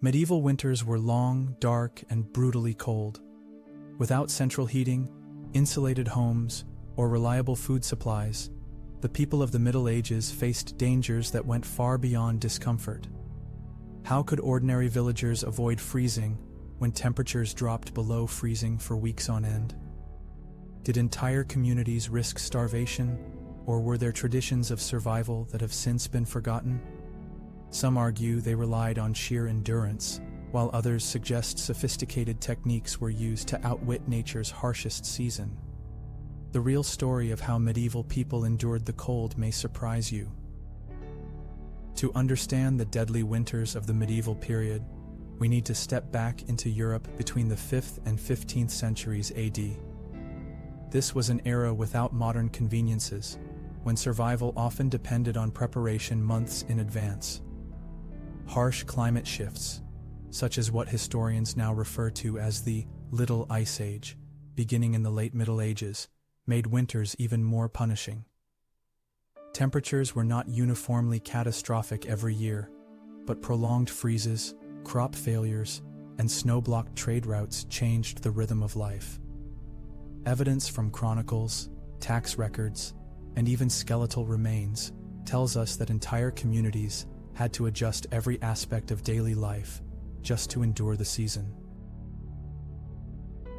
Medieval winters were long, dark, and brutally cold. Without central heating, insulated homes, or reliable food supplies, the people of the Middle Ages faced dangers that went far beyond discomfort. How could ordinary villagers avoid freezing when temperatures dropped below freezing for weeks on end? Did entire communities risk starvation, or were there traditions of survival that have since been forgotten? Some argue they relied on sheer endurance, while others suggest sophisticated techniques were used to outwit nature's harshest season. The real story of how medieval people endured the cold may surprise you. To understand the deadly winters of the medieval period, we need to step back into Europe between the 5th and 15th centuries AD. This was an era without modern conveniences, when survival often depended on preparation months in advance. Harsh climate shifts, such as what historians now refer to as the Little Ice Age, beginning in the late Middle Ages, made winters even more punishing. Temperatures were not uniformly catastrophic every year, but prolonged freezes, crop failures, and snow-blocked trade routes changed the rhythm of life. Evidence from chronicles, tax records, and even skeletal remains tells us that entire communities had to adjust every aspect of daily life just to endure the season.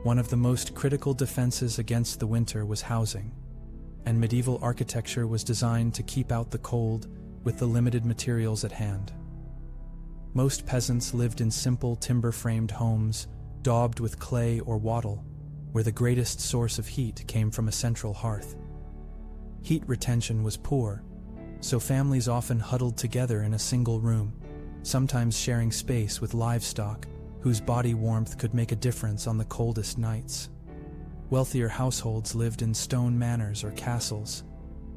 One of the most critical defenses against the winter was housing, and medieval architecture was designed to keep out the cold with the limited materials at hand. Most peasants lived in simple timber-framed homes, daubed with clay or wattle, where the greatest source of heat came from a central hearth. Heat retention was poor, so families often huddled together in a single room, sometimes sharing space with livestock, whose body warmth could make a difference on the coldest nights. Wealthier households lived in stone manors or castles,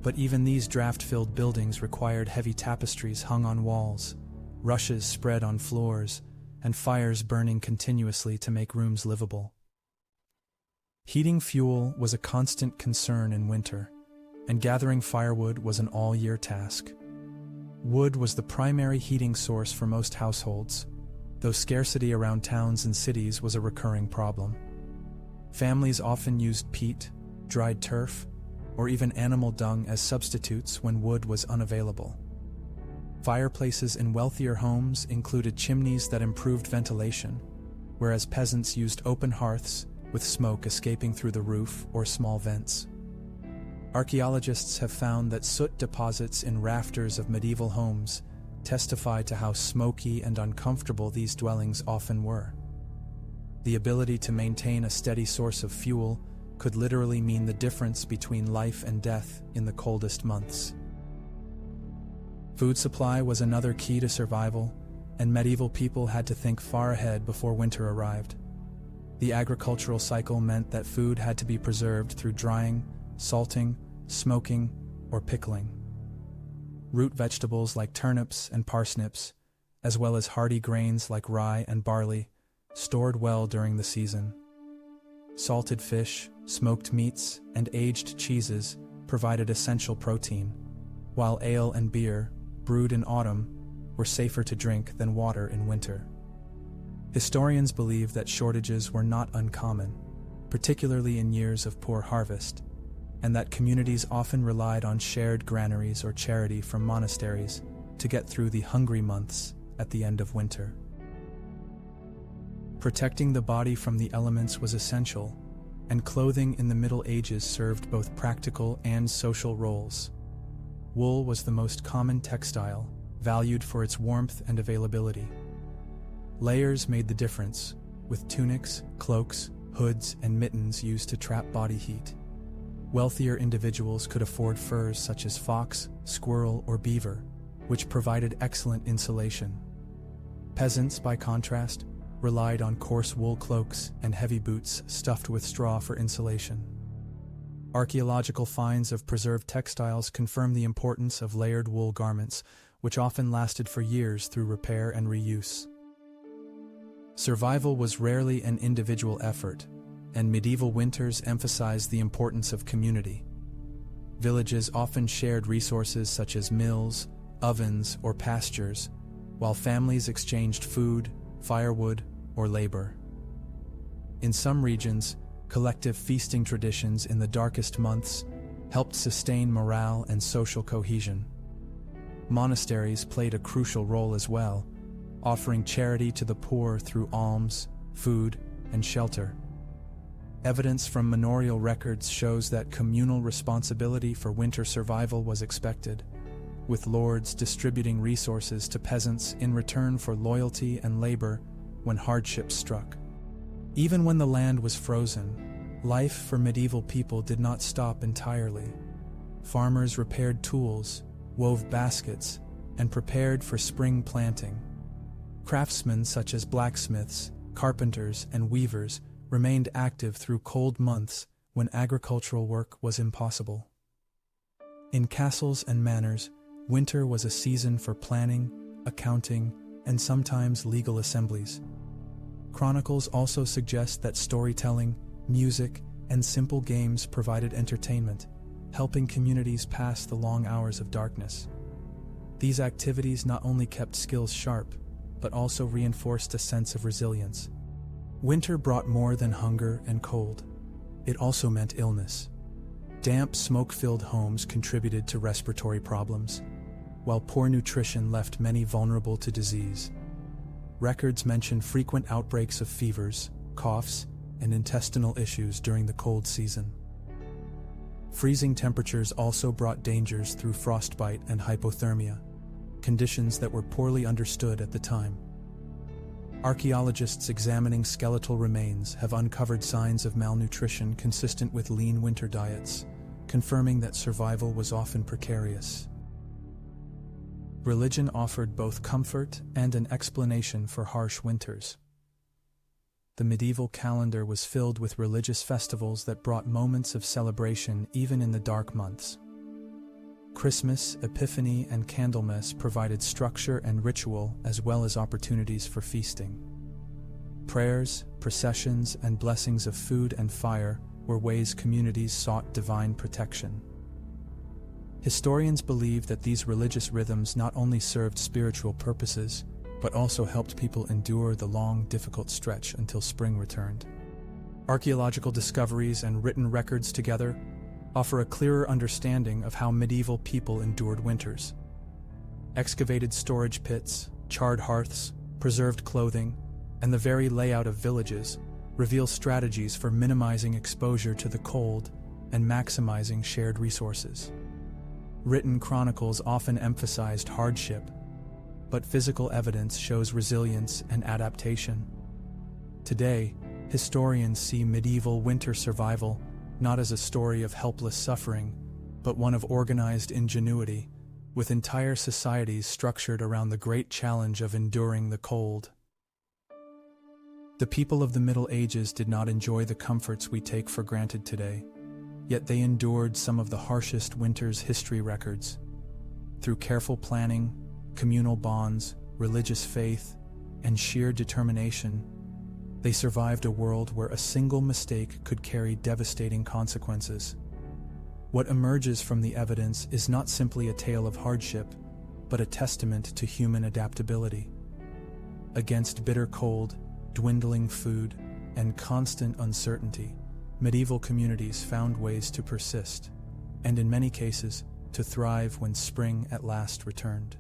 but even these draft-filled buildings required heavy tapestries hung on walls, rushes spread on floors, and fires burning continuously to make rooms livable. Heating fuel was a constant concern in winter, and gathering firewood was an all-year task. Wood was the primary heating source for most households, though scarcity around towns and cities was a recurring problem. Families often used peat, dried turf, or even animal dung as substitutes when wood was unavailable. Fireplaces in wealthier homes included chimneys that improved ventilation, whereas peasants used open hearths with smoke escaping through the roof or small vents. Archaeologists have found that soot deposits in rafters of medieval homes testify to how smoky and uncomfortable these dwellings often were. The ability to maintain a steady source of fuel could literally mean the difference between life and death in the coldest months. Food supply was another key to survival, and medieval people had to think far ahead before winter arrived. The agricultural cycle meant that food had to be preserved through drying, salting, smoking, or pickling. Root vegetables like turnips and parsnips, as well as hardy grains like rye and barley, stored well during the season. Salted fish, smoked meats, and aged cheeses provided essential protein, while ale and beer, brewed in autumn, were safer to drink than water in winter. Historians believe that shortages were not uncommon, particularly in years of poor harvest, and that communities often relied on shared granaries or charity from monasteries to get through the hungry months at the end of winter. Protecting the body from the elements was essential, and clothing in the Middle Ages served both practical and social roles. Wool was the most common textile, valued for its warmth and availability. Layers made the difference, with tunics, cloaks, hoods, and mittens used to trap body heat. Wealthier individuals could afford furs such as fox, squirrel, or beaver, which provided excellent insulation. Peasants, by contrast, relied on coarse wool cloaks and heavy boots stuffed with straw for insulation. Archaeological finds of preserved textiles confirm the importance of layered wool garments, which often lasted for years through repair and reuse. Survival was rarely an individual effort, and medieval winters emphasized the importance of community. Villages often shared resources such as mills, ovens, or pastures, while families exchanged food, firewood, or labor. In some regions, collective feasting traditions in the darkest months helped sustain morale and social cohesion. Monasteries played a crucial role as well, offering charity to the poor through alms, food, and shelter. Evidence from manorial records shows that communal responsibility for winter survival was expected, with lords distributing resources to peasants in return for loyalty and labor when hardships struck. Even when the land was frozen, life for medieval people did not stop entirely. Farmers repaired tools, wove baskets, and prepared for spring planting. Craftsmen such as blacksmiths, carpenters, and weavers remained active through cold months when agricultural work was impossible. In castles and manors, winter was a season for planning, accounting, and sometimes legal assemblies. Chronicles also suggest that storytelling, music, and simple games provided entertainment, helping communities pass the long hours of darkness. These activities not only kept skills sharp, but also reinforced a sense of resilience. Winter brought more than hunger and cold. It also meant illness. Damp, smoke-filled homes contributed to respiratory problems, while poor nutrition left many vulnerable to disease. Records mention frequent outbreaks of fevers, coughs, and intestinal issues during the cold season. Freezing temperatures also brought dangers through frostbite and hypothermia, conditions that were poorly understood at the time. Archaeologists examining skeletal remains have uncovered signs of malnutrition consistent with lean winter diets, confirming that survival was often precarious. Religion offered both comfort and an explanation for harsh winters. The medieval calendar was filled with religious festivals that brought moments of celebration even in the dark months. Christmas, Epiphany, and Candlemas provided structure and ritual as well as opportunities for feasting. Prayers, processions, and blessings of food and fire were ways communities sought divine protection. Historians believe that these religious rhythms not only served spiritual purposes, but also helped people endure the long, difficult stretch until spring returned. Archaeological discoveries and written records together offer a clearer understanding of how medieval people endured winters. Excavated storage pits, charred hearths, preserved clothing, and the very layout of villages reveal strategies for minimizing exposure to the cold and maximizing shared resources. Written chronicles often emphasized hardship, but physical evidence shows resilience and adaptation. Today, historians see medieval winter survival not as a story of helpless suffering, but one of organized ingenuity, with entire societies structured around the great challenge of enduring the cold. The people of the Middle Ages did not enjoy the comforts we take for granted today, yet they endured some of the harshest winters history records. Through careful planning, communal bonds, religious faith, and sheer determination, they survived a world where a single mistake could carry devastating consequences. What emerges from the evidence is not simply a tale of hardship, but a testament to human adaptability. Against bitter cold, dwindling food, and constant uncertainty, medieval communities found ways to persist, and in many cases, to thrive when spring at last returned.